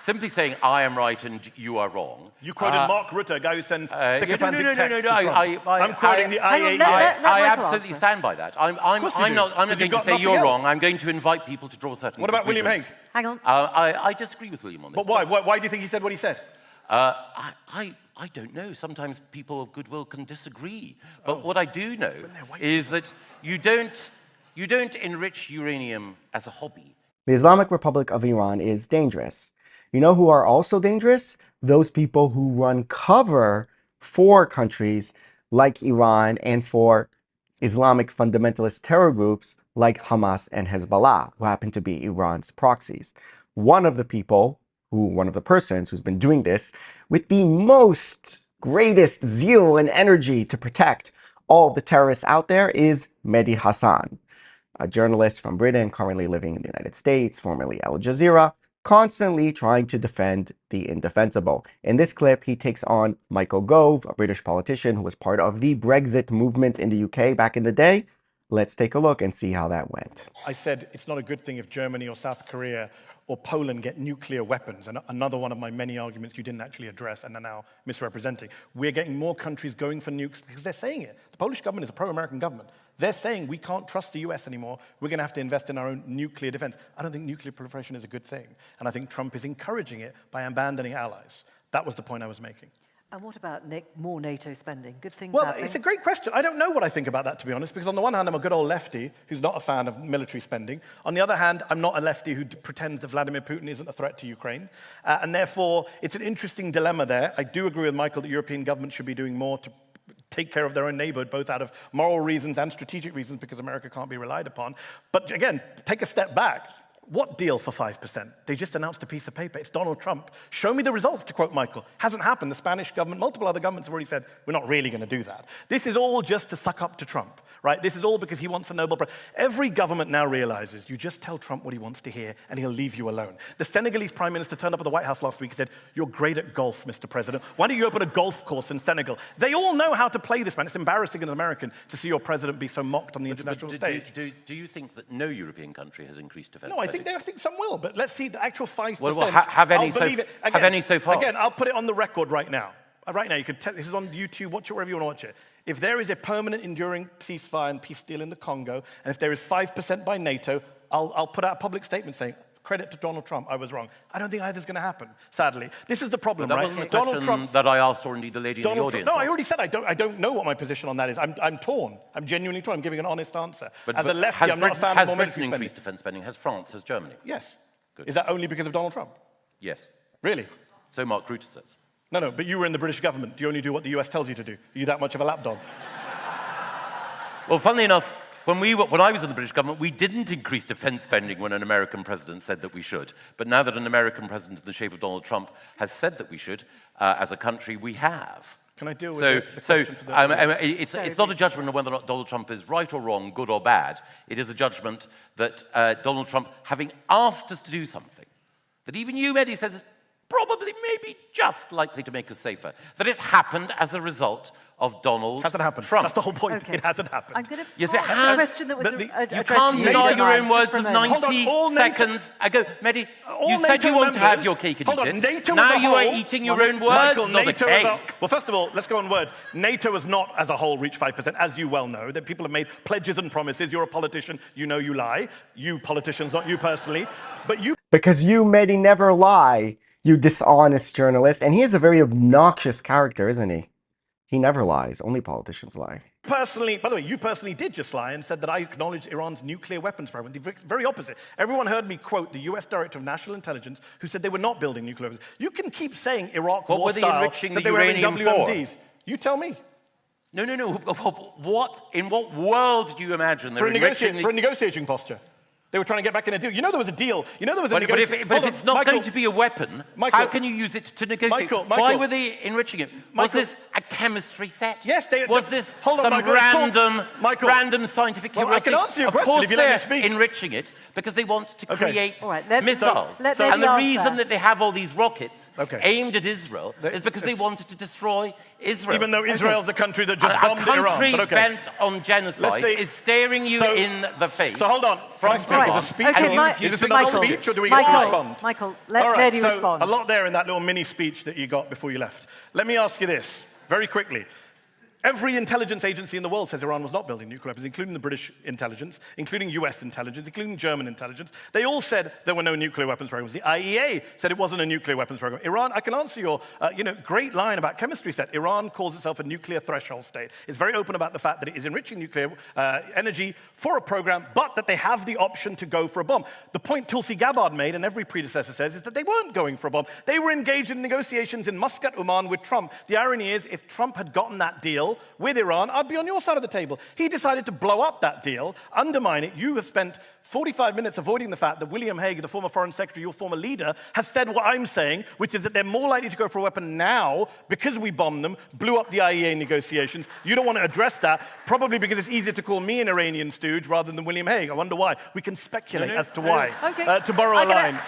simply saying I am right and you are wrong. You quoted Mark Rutte, a guy who sends sycophantic texts to Trump. I'm quoting the IAEA. I absolutely stand by that. I'm not going to say you're wrong. I'm going to invite people to draw certain What about William Hague? Hang on. I disagree with William on this. But why? Why do you think he said what he said? I don't know. Sometimes people of goodwill can disagree. But what I do know is that you don't enrich uranium as a hobby. The Islamic Republic of Iran is dangerous. You know who are also dangerous? Those people who run cover for countries like Iran and for Islamic fundamentalist terror groups like Hamas and Hezbollah, who happen to be Iran's proxies. One of the persons who's been doing this with the most greatest zeal and energy to protect all of the terrorists out there is Mehdi Hasan, a journalist from Britain currently living in the United States, formerly Al Jazeera, constantly trying to defend the indefensible. In this clip, he takes on Michael Gove, a British politician who was part of the Brexit movement in the UK back in the day. Let's take a look and see how that went. I said it's not a good thing if Germany or South Korea or Poland get nuclear weapons. And another one of my many arguments you didn't actually address and are now misrepresenting. We're getting more countries going for nukes because they're saying it. The Polish government is a pro-American government. They're saying we can't trust the US anymore. We're going to have to invest in our own nuclear defense. I don't think nuclear proliferation is a good thing. And I think Trump is encouraging it by abandoning allies. That was the point I was making. And what about more NATO spending? Good thing, well, bad thing? It's a great question. I don't know what I think about that, to be honest, because on the one hand, I'm a good old lefty who's not a fan of military spending. On the other hand, I'm not a lefty who pretends that Vladimir Putin isn't a threat to Ukraine. And therefore, it's an interesting dilemma there. I do agree with Michael that European governments should be doing more to take care of their own neighborhood, both out of moral reasons and strategic reasons, because America can't be relied upon. But again, take a step back. What deal for 5%? They just announced a piece of paper. It's Donald Trump. Show me the results, to quote Michael. Hasn't happened. The Spanish government, multiple other governments have already said, we're not really going to do that. This is all just to suck up to Trump, right? This is all because he wants a Nobel Prize. Every government now realizes you just tell Trump what he wants to hear and he'll leave you alone. The Senegalese prime minister turned up at the White House last week and said, you're great at golf, Mr. President. Why don't you open a golf course in Senegal? They all know how to play this man. It's embarrassing as an American to see your president be so mocked on the international stage. Do you think that no European country has increased defense spending? No, I think some will. But let's see the actual 5%. Well, have any so far? Again, I'll put it on the record right now. Right now, you can this is on YouTube, watch it wherever you want to watch it. If there is a permanent, enduring ceasefire and peace deal in the Congo, and if there is 5% by NATO, I'll put out a public statement saying, credit to Donald Trump, I was wrong. I don't think either's going to happen, sadly. This is the problem, that right? Wasn't the Donald Trump that I asked, or indeed the lady in the audience No, I already said I don't know what my position on that is. I'm torn. I'm genuinely torn. I'm giving an honest answer. As a lefty, I'm not a fan of more military spending. Has Britain increased defense spending? Has France? Has Germany? Yes. Good. Is that only because of Donald Trump? Yes. Really? So Mark Rutte says. No, but you were in the British government. Do you only do what the US tells you to do? Are you that much of a lapdog? Well, funnily enough, when I was in the British government, we didn't increase defense spending when an American president said that we should. But now that an American president in the shape of Donald Trump has said that we should, as a country, we have. Can I deal with the question for the it's not a judgment of whether or not Donald Trump is right or wrong, good or bad. It is a judgment that Donald Trump, having asked us to do something, that even you, Mehdi, says is probably maybe just likely to make us safer, that it's happened as a result of Donald Hasn't happened. Trump. That's the whole point. Okay. It hasn't happened. I'm going to yes, it has. A question that was you can't deny your own words of 90 seconds ago. Mehdi, you said you want to have your cake and eat it. Now you are eating your own words, not a cake. Well, first of all, let's go on words. NATO has not, as a whole, reached 5%, as you well know. That people have made pledges and promises. You're a politician. You know you lie. You politicians, not you personally. But you... Because you, Mehdi, never lie, you dishonest journalist. And he is a very obnoxious character, isn't he? He never lies. Only politicians lie. Personally, by the way, you personally did just lie and said that I acknowledged Iran's nuclear weapons program. The very opposite. Everyone heard me quote the US Director of National Intelligence who said they were not building nuclear weapons. You can keep saying Iraq war style that they were having WMDs. You tell me. No. In what world do you imagine for a negotiating posture? They were trying to get back in a deal. You know there was a deal. You know there was a negotiation. But if it's not going to be a weapon, how can you use it to negotiate? Why were they enriching it? Was this a chemistry set? Yes, was this some random scientific curiosity? I can answer your question if you let me speak. Enriching it because they want to create missiles. And the reason that they have all these rockets aimed at Israel is because they wanted to destroy Israel. Even though Israel's a country that just bombed Iran. A country bent on genocide is staring you in the face. So hold on. Iran. Is a speech? Okay, Is this another Michael, speech, or do we get to respond? Michael, let All right, Mehdi so respond. a lot there in that little mini speech that you got before you left. Let me ask you this, very quickly. Every intelligence agency in the world says Iran was not building nuclear weapons, including the British intelligence, including US intelligence, including German intelligence. They all said there were no nuclear weapons programs. The IEA said it wasn't a nuclear weapons program. Iran, I can answer your great line about chemistry set. Iran calls itself a nuclear threshold state. It's very open about the fact that it is enriching nuclear energy for a program, but that they have the option to go for a bomb. The point Tulsi Gabbard made, and every predecessor says, is that they weren't going for a bomb. They were engaged in negotiations in Muscat, Oman with Trump. The irony is, if Trump had gotten that deal with Iran, I'd be on your side of the table. He decided to blow up that deal, undermine it. You have spent 45 minutes avoiding the fact that William Hague, the former foreign secretary, your former leader, has said what I'm saying, which is that they're more likely to go for a weapon now because we bombed them, blew up the IEA negotiations. You don't want to address that, probably because it's easier to call me an Iranian stooge rather than William Hague. I wonder why. We can speculate as to why, to borrow a line.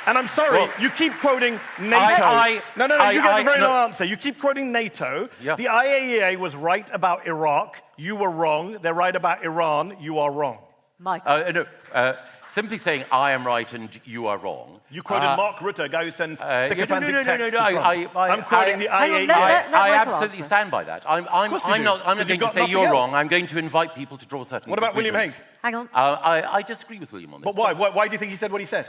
And I'm sorry, you keep quoting NATO. No, you get the very long answer. You keep quoting NATO. Yeah. The IAEA was right about Iraq. You were wrong. They're right about Iran. You are wrong. Michael. Simply saying I am right and you are wrong. You quoted Mark Rutte, a guy who sends sycophantic texts to No. Trump. I'm quoting the IAEA. I absolutely stand by that. I'm not going to say you're wrong. I'm going to invite people to draw certain What about William conclusions. Hague? Hang on. I disagree with William on this. But why? Why do you think he said what he said?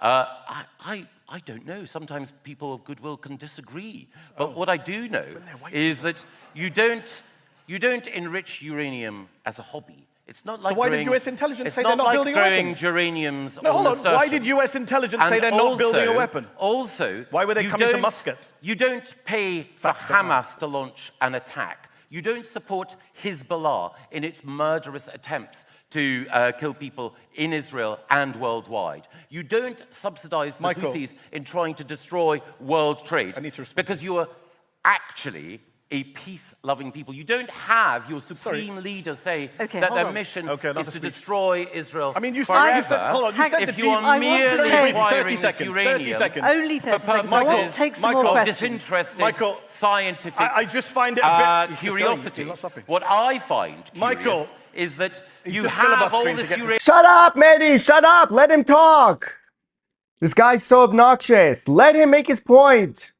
I don't know. Sometimes people of goodwill can disagree. But what I do know is that you don't enrich uranium as a hobby. It's not like so why did US intelligence say it's they're not not like building a growing weapon? geraniums No, on hold on. Why did US intelligence say they're not building a weapon? Also, why were they coming to Muscat? You don't pay for Hamas to launch an attack. You don't support Hezbollah in its murderous attempts to kill people in Israel and worldwide. You don't subsidize the Houthis in trying to destroy world trade because you are actually a peace-loving people. You don't have your supreme leader say that their mission is to destroy Israel forever. Hold on, you said if you are merely acquiring this uranium Only 30 for seconds. I want to take some more of questions. disinterested scientific I just find it a bit curiosity. What I find curious is that you have all this uranium. Shut up, Mehdi! Shut up! Let him talk! This guy's so obnoxious. Let him make his point.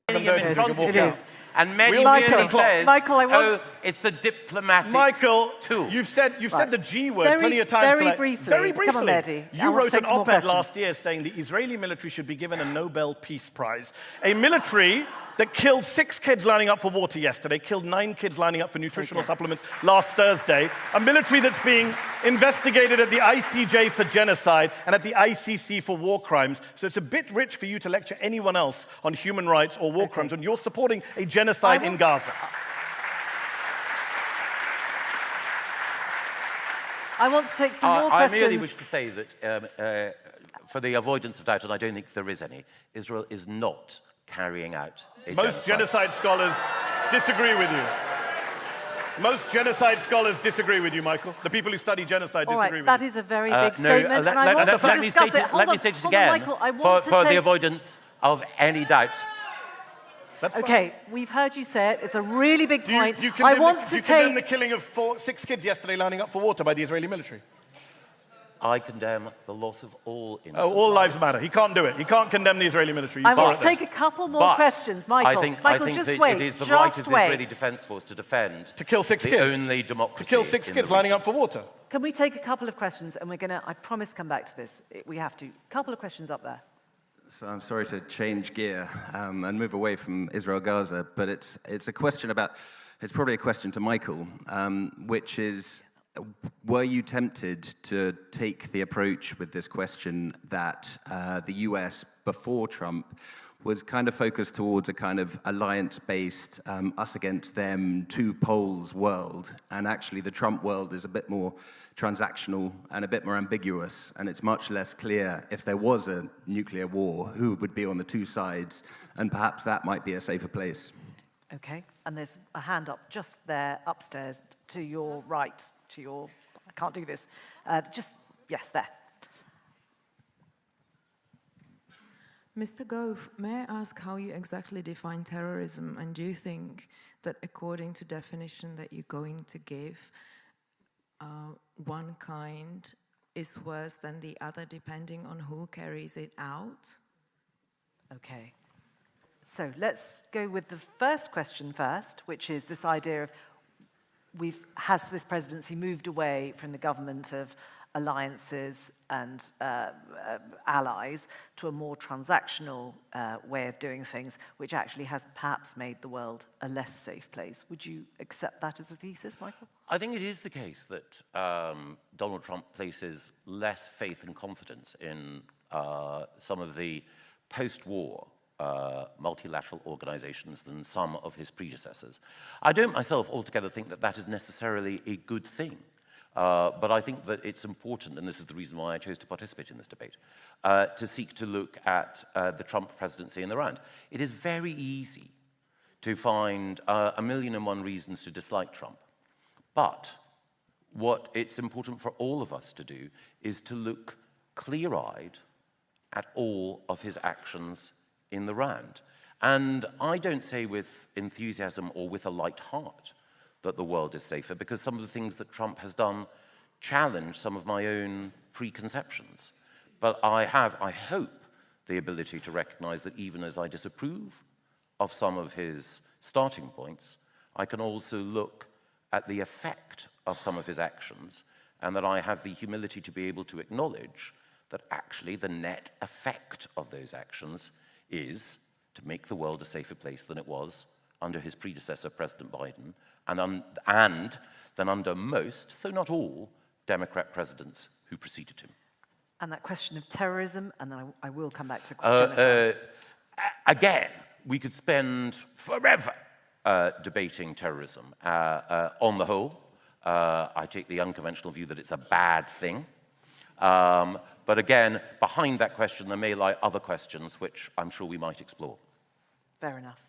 In front of you. And Mehdi really says, it's a diplomatic tool. You've said the G word plenty of times. Very briefly. Very briefly. Come on, Mehdi. You wrote an op-ed last year saying the Israeli military should be given a Nobel Peace Prize. A military that killed 6 kids lining up for water yesterday, killed 9 kids lining up for nutritional supplements last Thursday, a military that's being investigated at the ICJ for genocide and at the ICC for war crimes. So it's a bit rich for you to lecture anyone else on human rights or war crimes when you're supporting a genocide in Gaza. I want to take some more questions. I merely wish to say that for the avoidance of doubt, and I don't think there is any, Israel is not carrying out a genocide. Most genocide scholars disagree with you. Most genocide scholars disagree with you, Michael. The people who study genocide disagree with you. That is a very big statement, and I want to discuss it. Let me state it again, for the avoidance of any doubt. Okay, we've heard you say it. It's a really big point. You condemn the killing of 6 kids yesterday lining up for water by the Israeli military. I condemn the loss of all innocent all lives matter. He can't do it. He can't condemn the Israeli military. I want to take a couple more questions, Michael. I think just that wait. it is the right of the Israeli Defense Force to defend to kill 6 kids. Only democracy. To kill 6 kids lining up for water. Can we take a couple of questions, and we're going to, I promise, come back to this. We have to. A couple of questions up there. So I'm sorry to change gear and move away from Israel-Gaza, but it's a question about, it's probably a question to Michael, which is, were you tempted to take the approach with this question that the US, before Trump, was kind of focused towards a kind of alliance-based, us against them, 2 poles world, and actually the Trump world is a bit more transactional and a bit more ambiguous, and it's much less clear if there was a nuclear war, who would be on the 2 sides, and perhaps that might be a safer place. Okay, and there's a hand up just there upstairs to your right, to your, I can't do this, yes, there. Mr. Gove, may I ask how you exactly define terrorism, and do you think that according to definition that you're going to give, one kind is worse than the other depending on who carries it out? Okay. So let's go with the first question first, which is this idea of has this presidency moved away from the government of alliances and allies to a more transactional way of doing things, which actually has perhaps made the world a less safe place. Would you accept that as a thesis, Michael? I think it is the case that Donald Trump places less faith and confidence in some of the post-war multilateral organizations than some of his predecessors. I don't myself altogether think that that is necessarily a good thing. But I think that it's important, and this is the reason why I chose to participate in this debate, to seek to look at the Trump presidency in the round. It is very easy to find 1,000,001 reasons to dislike Trump. But what it's important for all of us to do is to look clear-eyed at all of his actions in the round. And I don't say with enthusiasm or with a light heart that the world is safer, because some of the things that Trump has done challenge some of my own preconceptions. But I have, I hope, the ability to recognize that even as I disapprove of some of his starting points, I can also look at the effect of some of his actions, and that I have the humility to be able to acknowledge that actually the net effect of those actions is to make the world a safer place than it was under his predecessor, President Biden, and than under most, though not all, Democrat presidents who preceded him. And that question of terrorism, and then I will come back to genocide. Again, we could spend forever debating terrorism. On the whole, I take the unconventional view that it's a bad thing. But again, behind that question, there may lie other questions which I'm sure we might explore. Fair enough.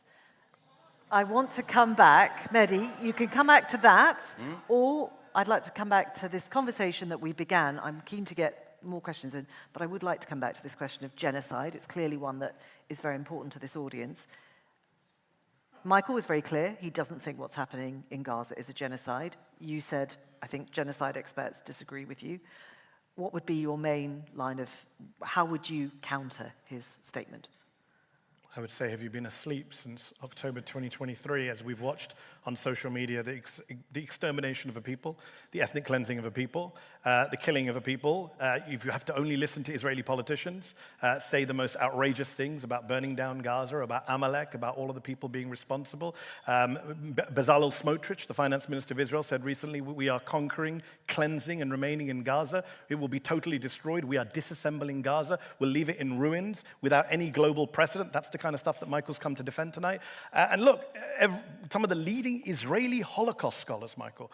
I want to come back, Mehdi, you can come back to that, or I'd like to come back to this conversation that we began. I'm keen to get more questions in, but I would like to come back to this question of genocide. It's clearly one that is very important to this audience. Michael was very clear. He doesn't think what's happening in Gaza is a genocide. You said, I think genocide experts disagree with you. What would be your main line of, how would you counter his statement? I would say, have you been asleep since October 2023 as we've watched on social media the extermination of a people, the ethnic cleansing of a people, the killing of a people? If you have to only listen to Israeli politicians say the most outrageous things about burning down Gaza, about Amalek, about all of the people being responsible. Bezalel Smotrich, the finance minister of Israel, said recently, we are conquering, cleansing, and remaining in Gaza. It will be totally destroyed. We are disassembling Gaza. We'll leave it in ruins without any global precedent. That's the kind of stuff that Michael's come to defend tonight. And look, some of the leading Israeli Holocaust scholars, Michael,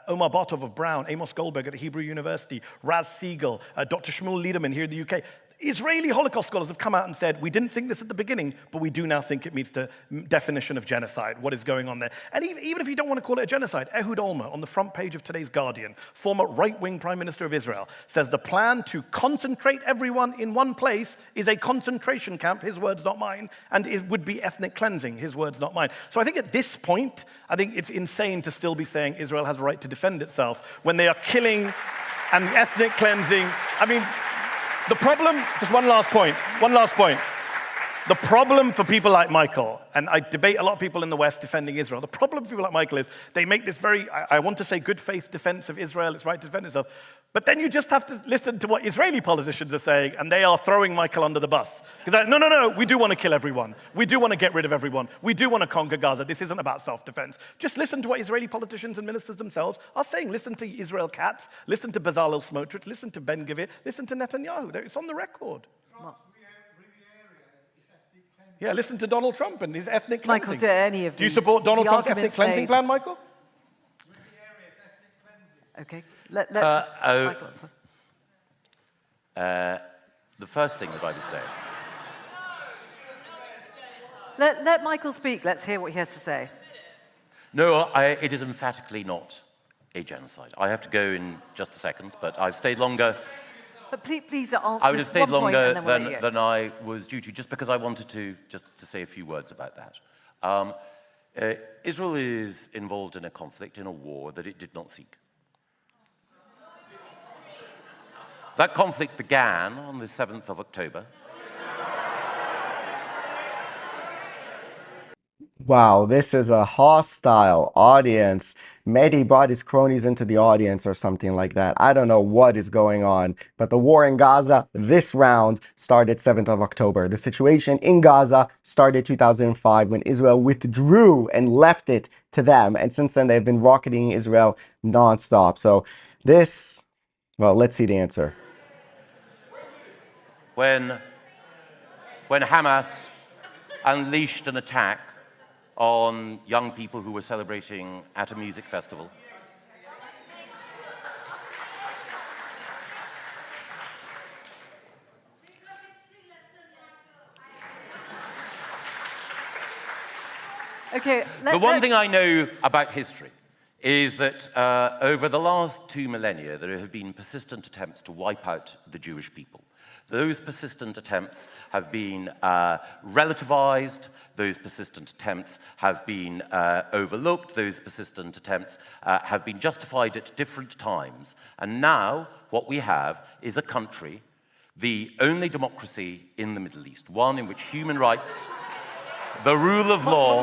Omar Bartov of Brown, Amos Goldberg at the Hebrew University, Raz Siegel, Dr. Shmuel Liederman here in the UK, Israeli Holocaust scholars have come out and said, we didn't think this at the beginning, but we do now think it meets the definition of genocide, what is going on there. And even if you don't want to call it a genocide, Ehud Olmert, on the front page of today's Guardian, former right-wing Prime Minister of Israel, says the plan to concentrate everyone in one place is a concentration camp, his words, not mine, and it would be ethnic cleansing, his words, not mine. So I think at this point, I think it's insane to still be saying Israel has a right to defend itself when they are killing and ethnic cleansing. I mean, the problem, just one last point. The problem for people like Michael, and I debate a lot of people in the West defending Israel, the problem for people like Michael is they make this very, I want to say, good faith defense of Israel, its right to defend itself, but then you just have to listen to what Israeli politicians are saying, and they are throwing Michael under the bus. They're like, no, we do want to kill everyone. We do want to get rid of everyone. We do want to conquer Gaza. This isn't about self-defense. Just listen to what Israeli politicians and ministers themselves are saying. Listen to Israel Katz, listen to Bezalel Smotrich, listen to Ben Gvir, listen to Netanyahu. It's on the record. Yeah, listen to Donald Trump and his ethnic cleansing. Michael, do any of Do you these, support Donald the Trump's ethnic arguments cleansing made? plan, Michael? Okay, let's Michael answer. The first thing that I would say. Let Michael speak. Let's hear what he has to say. No, it is emphatically not a genocide. I have to go in just a second, but I've stayed longer. But please answer I would have this stayed one point longer and then we'll let you go. than I was due to, just because I wanted to say a few words about that. Israel is involved in a conflict, in a war that it did not seek. That conflict began on the 7th of October. Wow, this is a hostile audience. Mehdi brought his cronies into the audience or something like that. I don't know what is going on, but the war in Gaza, this round, started 7th of October. The situation in Gaza started 2005 when Israel withdrew and left it to them. And since then, they've been rocketing Israel nonstop. So this, well, let's see the answer. When Hamas unleashed an attack on young people who were celebrating at a music festival. Okay, the one thing I know about history is that over the last 2 millennia, there have been persistent attempts to wipe out the Jewish people. Those persistent attempts have been relativized. Those persistent attempts have been overlooked. Those persistent attempts have been justified at different times. And now what we have is a country, the only democracy in the Middle East, one in which human rights, the rule of law,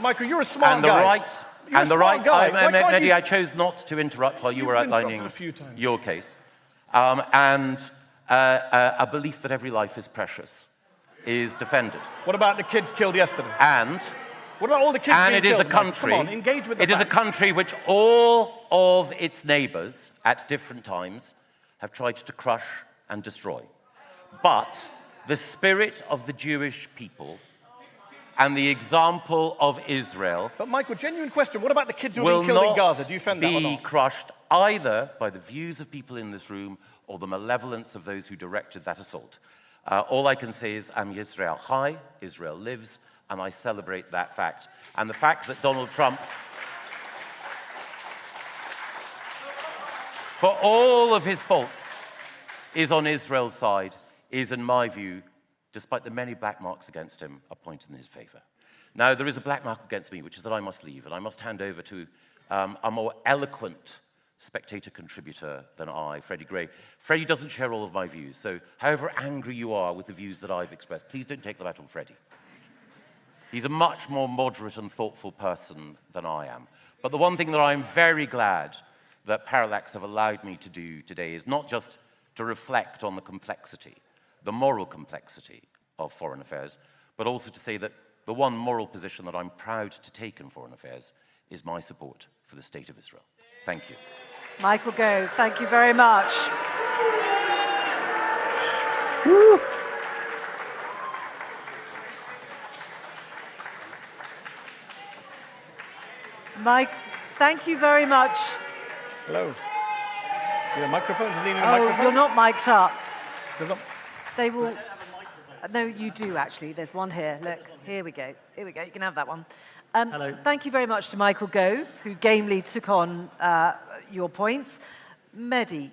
Michael, you're a smart and the guy. rights, You're and a the smart rights. guy. Why can't Mehdi, you- I chose not to interrupt while you were You've been outlining interrupted a few times. your case, and a belief that every life is precious is defended. What about the kids killed yesterday? And What about all the kids being it is killed? a country. Come on, engage with the It is a facts. country which all of its neighbors at different times have tried to crush and destroy. But the spirit of the Jewish people and the example of Israel But Michael, genuine question. What about the kids who are will being killed in not Gaza? Do you defend that or be not? crushed either by the views of people in this room or the malevolence of those who directed that assault. All I can say is, Am Yisrael Chai, Israel lives, and I celebrate that fact. And the fact that Donald Trump, for all of his faults, is on Israel's side, is, in my view, despite the many black marks against him, a point in his favor. Now, there is a black mark against me, which is that I must leave, and I must hand over to a more eloquent spectator contributor than I, Freddie Gray. Freddie doesn't share all of my views, so however angry you are with the views that I've expressed, please don't take them out on Freddie. He's a much more moderate and thoughtful person than I am. But the one thing that I'm very glad that Parallax have allowed me to do today is not just to reflect on the complexity, the moral complexity of foreign affairs, but also to say that the one moral position that I'm proud to take in foreign affairs is my support for the State of Israel. Thank you. Michael Gove, thank you very much. Woo. Mike, thank you very much. Hello. Your microphone? Does he need a Oh, microphone? you're not mic'd up. There's not- They will. No, you do actually. There's one here. Look, here we go. Here we go. You can have that one. Hello. Thank you very much to Michael Gove, who gamely took on your points. Mehdi,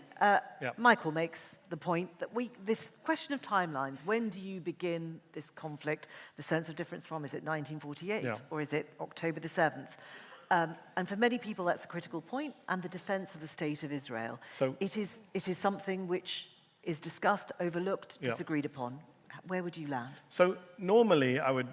Michael makes the point that this question of timelines, when do you begin this conflict, the sense of difference from, is it 1948 or is it October the 7th? And for many people, that's a critical point, and the defense of the State of Israel. So- it is something which is discussed, overlooked, disagreed upon. Where would you land? So normally I would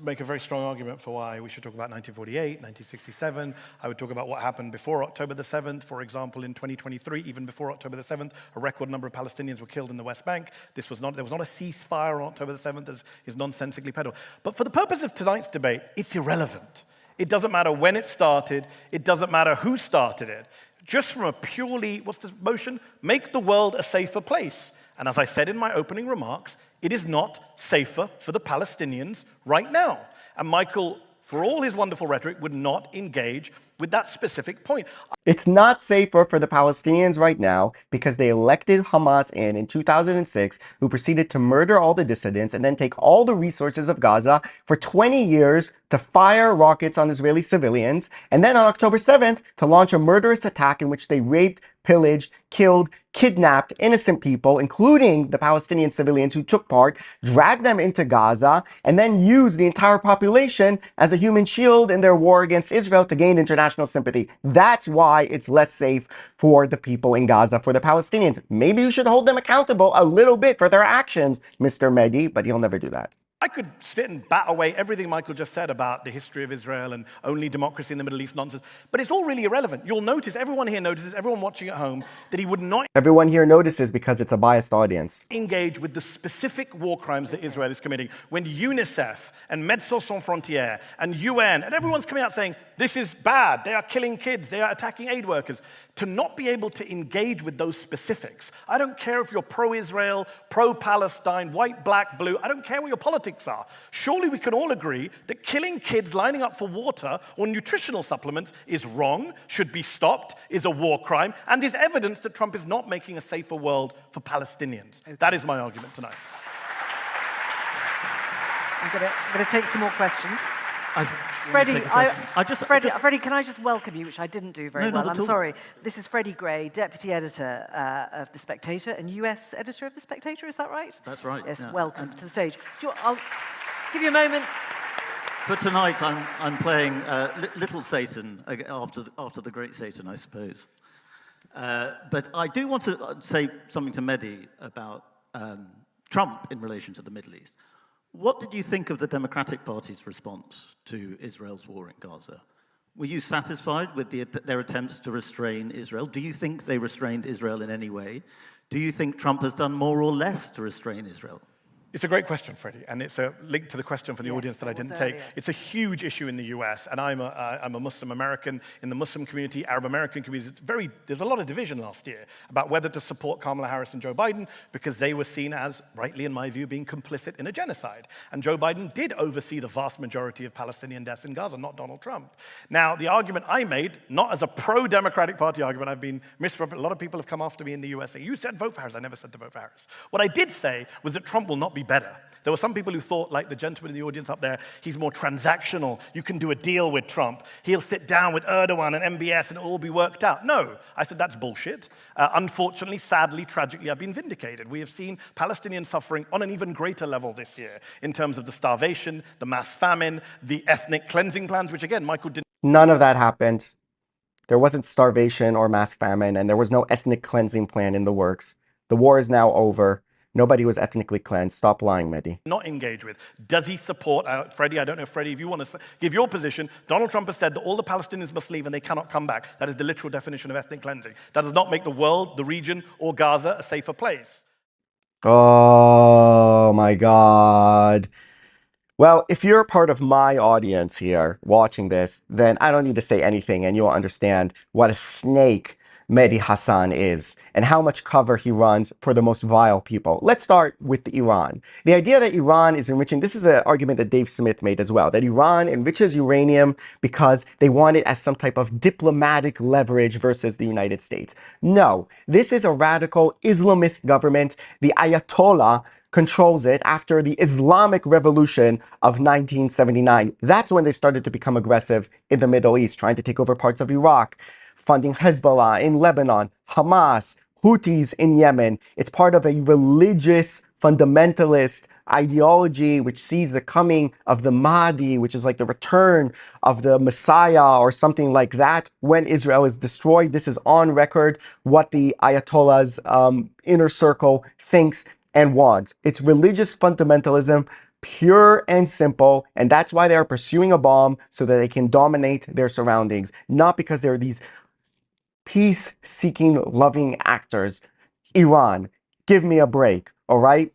make a very strong argument for why we should talk about 1948, 1967. I would talk about what happened before October the 7th. For example, in 2023, even before October the 7th, a record number of Palestinians were killed in the West Bank. There was not a ceasefire on October the 7th, as is nonsensically peddled. But for the purpose of tonight's debate, it's irrelevant. It doesn't matter when it started. It doesn't matter who started it. Just from a purely, what's the motion? Make the world a safer place. And as I said in my opening remarks, it is not safer for the Palestinians right now. And Michael, for all his wonderful rhetoric, would not engage with that specific point. It's not safer for the Palestinians right now because they elected Hamas in 2006, who proceeded to murder all the dissidents and then take all the resources of Gaza for 20 years to fire rockets on Israeli civilians, and then on October 7th to launch a murderous attack in which they raped pillaged, killed, kidnapped innocent people, including the Palestinian civilians who took part, dragged them into Gaza, and then used the entire population as a human shield in their war against Israel to gain international sympathy. That's why it's less safe for the people in Gaza, for the Palestinians. Maybe you should hold them accountable a little bit for their actions, Mr. Mehdi, but he'll never do that. I could sit and bat away everything Michael just said about the history of Israel and only democracy in the Middle East nonsense, but it's all really irrelevant. You'll notice, everyone here notices, everyone watching at home, that he would not Everyone here notices because it's a biased audience. engage with the specific war crimes that Israel is committing. When UNICEF and Médecins Sans Frontières and UN and everyone's coming out saying, this is bad, they are killing kids, they are attacking aid workers, to not be able to engage with those specifics. I don't care if you're pro-Israel, pro-Palestine, white, black, blue, I don't care what your politics are. Surely we can all agree that killing kids lining up for water or nutritional supplements is wrong, should be stopped, is a war crime, and is evidence that Trump is not making a safer world for Palestinians. Okay. That is my argument tonight. I'm going to take some more questions. Freddie, Freddie, can I just welcome you, which I didn't do very well. I'm sorry. This is Freddie Gray, Deputy Editor of The Spectator and US Editor of The Spectator, is that right? That's right. Yes, yeah. Welcome to the stage. I'll give you a moment. For tonight, I'm playing Little Satan after the Great Satan, I suppose. But I do want to say something to Mehdi about Trump in relation to the Middle East. What did you think of the Democratic Party's response to Israel's war in Gaza? Were you satisfied with their attempts to restrain Israel? Do you think they restrained Israel in any way? Do you think Trump has done more or less to restrain Israel? It's a great question, Freddie, and it's a link to the question for the audience that I didn't take. It's a huge issue in the US, and I'm a Muslim American in the Muslim community, Arab American communities. There's a lot of division last year about whether to support Kamala Harris and Joe Biden because they were seen as, rightly in my view, being complicit in a genocide. And Joe Biden did oversee the vast majority of Palestinian deaths in Gaza, not Donald Trump. Now, the argument I made, not as a pro-Democratic Party argument, I've been misrepresented. A lot of people have come after me in the US saying, you said vote for Harris. I never said to vote for Harris. What I did say was that Trump will not be better. There were some people who thought, like the gentleman in the audience up there, he's more transactional. You can do a deal with Trump. He'll sit down with Erdogan and MBS and it'll all be worked out. No, I said that's bullshit. Unfortunately, sadly, tragically, I've been vindicated. We have seen Palestinian suffering on an even greater level this year in terms of the starvation, the mass famine, the ethnic cleansing plans, which again, Michael didn't. None of that happened. There wasn't starvation or mass famine, and there was no ethnic cleansing plan in the works. The war is now over. Nobody was ethnically cleansed. Stop lying, Mehdi. Not engage with. Does he support, Freddie, I don't know, Freddie, if you want to give your position, Donald Trump has said that all the Palestinians must leave and they cannot come back. That is the literal definition of ethnic cleansing. That does not make the world, the region, or Gaza a safer place. Oh, my God. Well, if you're part of my audience here watching this, then I don't need to say anything and you'll understand what a snake Mehdi Hasan is and how much cover he runs for the most vile people. Let's start with Iran. The idea that Iran is enriching, this is an argument that Dave Smith made as well, that Iran enriches uranium because they want it as some type of diplomatic leverage versus the United States. No, this is a radical Islamist government. The Ayatollah controls it after the Islamic Revolution of 1979. That's when they started to become aggressive in the Middle East, trying to take over parts of Iraq, funding Hezbollah in Lebanon, Hamas, Houthis in Yemen. It's part of a religious fundamentalist ideology which sees the coming of the Mahdi, which is like the return of the Messiah or something like that when Israel is destroyed. This is on record what the Ayatollah's inner circle thinks and wants. It's religious fundamentalism, pure and simple, and that's why they are pursuing a bomb so that they can dominate their surroundings, not because they're these peace-seeking, loving actors. Iran, give me a break, all right?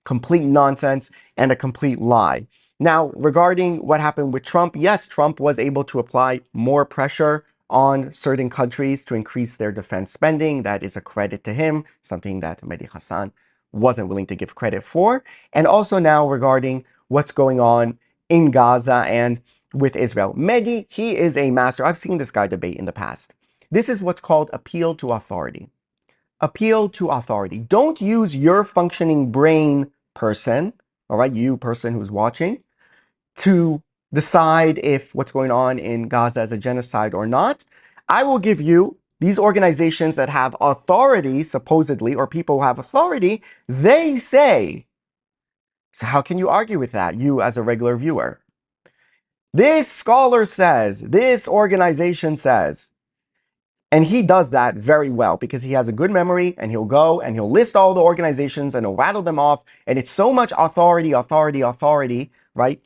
Complete nonsense and a complete lie. Now, regarding what happened with Trump, yes, Trump was able to apply more pressure on certain countries to increase their defense spending. That is a credit to him, something that Mehdi Hasan wasn't willing to give credit for. And also now regarding what's going on in Gaza and with Israel. Mehdi, he is a master. I've seen this guy debate in the past. This is what's called appeal to authority. Appeal to authority. Don't use your functioning brain, person, all right, you person who's watching, to decide if what's going on in Gaza is a genocide or not. I will give you these organizations that have authority, supposedly, or people who have authority, they say. So how can you argue with that, you as a regular viewer? This scholar says, this organization says, and he does that very well because he has a good memory, and he'll go and he'll list all the organizations and he'll rattle them off. And it's so much authority, right?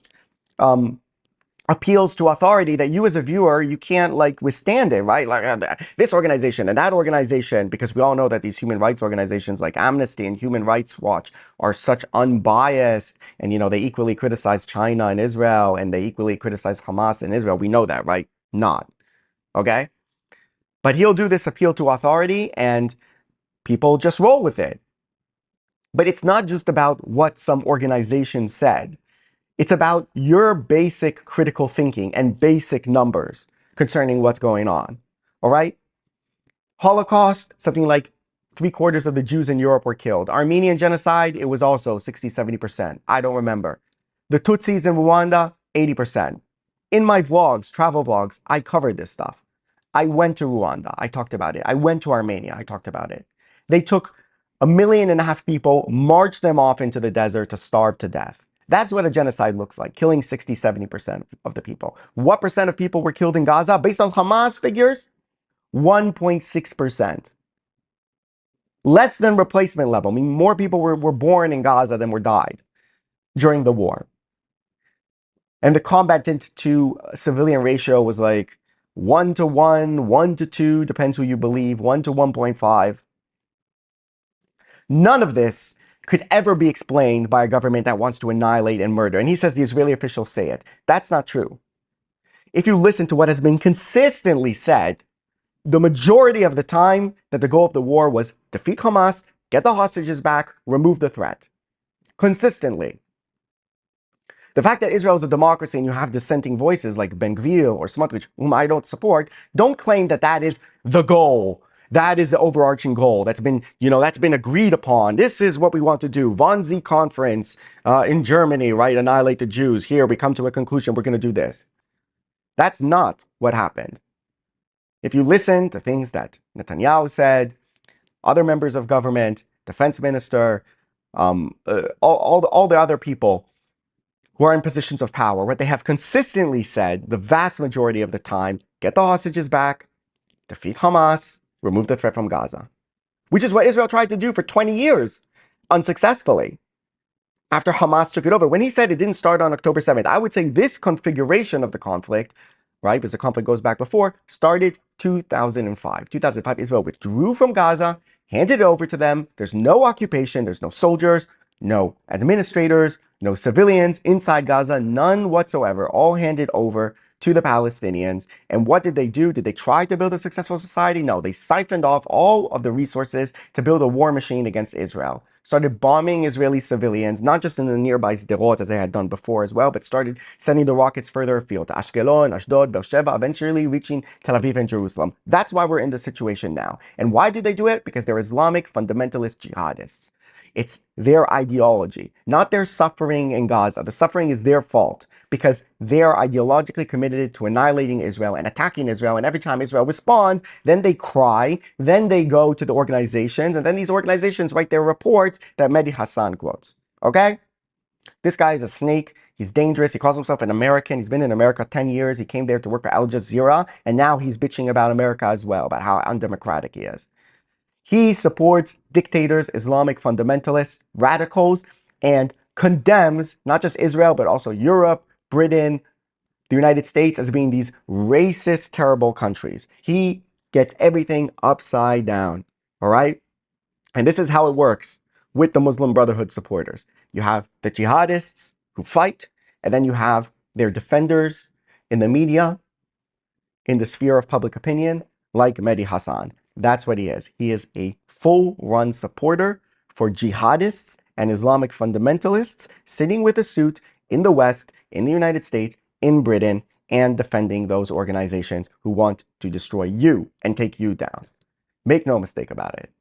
Appeals to authority that you as a viewer, you can't like withstand it, right? Like this organization and that organization, because we all know that these human rights organizations like Amnesty and Human Rights Watch are such unbiased, and they equally criticize China and Israel, and they equally criticize Hamas and Israel. We know that, right? Not. Okay? But he'll do this appeal to authority and people just roll with it. But it's not just about what some organization said. It's about your basic critical thinking and basic numbers concerning what's going on. All right? Holocaust, something like 3/4 of the Jews in Europe were killed. Armenian genocide, it was also 60, 70%. I don't remember. The Tutsis in Rwanda, 80%. In my vlogs, travel vlogs, I covered this stuff. I went to Rwanda. I talked about it. I went to Armenia. I talked about it. They took 1.5 million people, marched them off into the desert to starve to death. That's what a genocide looks like, killing 60, 70% of the people. What percent of people were killed in Gaza? Based on Hamas figures, 1.6%. Less than replacement level. I mean, more people were born in Gaza than were died during the war. And the combatant to civilian ratio was like 1-to-1, 1-to-2, depends who you believe, 1-to-1.5. None of this could ever be explained by a government that wants to annihilate and murder. And he says the Israeli officials say it. That's not true. If you listen to what has been consistently said, the majority of the time that the goal of the war was defeat Hamas, get the hostages back, remove the threat. Consistently. The fact that Israel is a democracy and you have dissenting voices like Ben Gvir or Smotrich, whom I don't support, don't claim that that is the goal. That is the overarching goal that's been, that's been agreed upon. This is what we want to do. Wannsee conference in Germany, right? Annihilate the Jews. Here, we come to a conclusion. We're going to do this. That's not what happened. If you listen to things that Netanyahu said, other members of government, defense minister, all the other people who are in positions of power, what they have consistently said, the vast majority of the time, get the hostages back, defeat Hamas, remove the threat from Gaza. Which is what Israel tried to do for 20 years, unsuccessfully, after Hamas took it over. When he said it didn't start on October 7th, I would say this configuration of the conflict, right, because the conflict goes back before, started 2005. 2005, Israel withdrew from Gaza, handed it over to them. There's no occupation, there's no soldiers, no administrators, no civilians inside Gaza, none whatsoever, all handed over to the Palestinians. And what did they do? Did they try to build a successful society? No, they siphoned off all of the resources to build a war machine against Israel. Started bombing Israeli civilians, not just in the nearby Sderot as they had done before as well, but started sending the rockets further afield to Ashkelon, Ashdod, Beersheba, eventually reaching Tel Aviv and Jerusalem. That's why we're in this situation now. And why did they do it? Because they're Islamic fundamentalist jihadists. It's their ideology, not their suffering in Gaza. The suffering is their fault because they are ideologically committed to annihilating Israel and attacking Israel. And every time Israel responds, then they cry, then they go to the organizations, and then these organizations write their reports that Mehdi Hasan quotes. Okay? This guy is a snake. He's dangerous. He calls himself an American. He's been in America 10 years. He came there to work for Al Jazeera, and now he's bitching about America as well, about how undemocratic he is. He supports dictators, Islamic fundamentalists, radicals, and condemns not just Israel, but also Europe, Britain, the United States as being these racist, terrible countries. He gets everything upside down, all right? And this is how it works with the Muslim Brotherhood supporters. You have the jihadists who fight, and then you have their defenders in the media, in the sphere of public opinion, like Mehdi Hasan. That's what he is. He is a full-run supporter for jihadists and Islamic fundamentalists sitting with a suit in the West, in the United States, in Britain, and defending those organizations who want to destroy you and take you down. Make no mistake about it.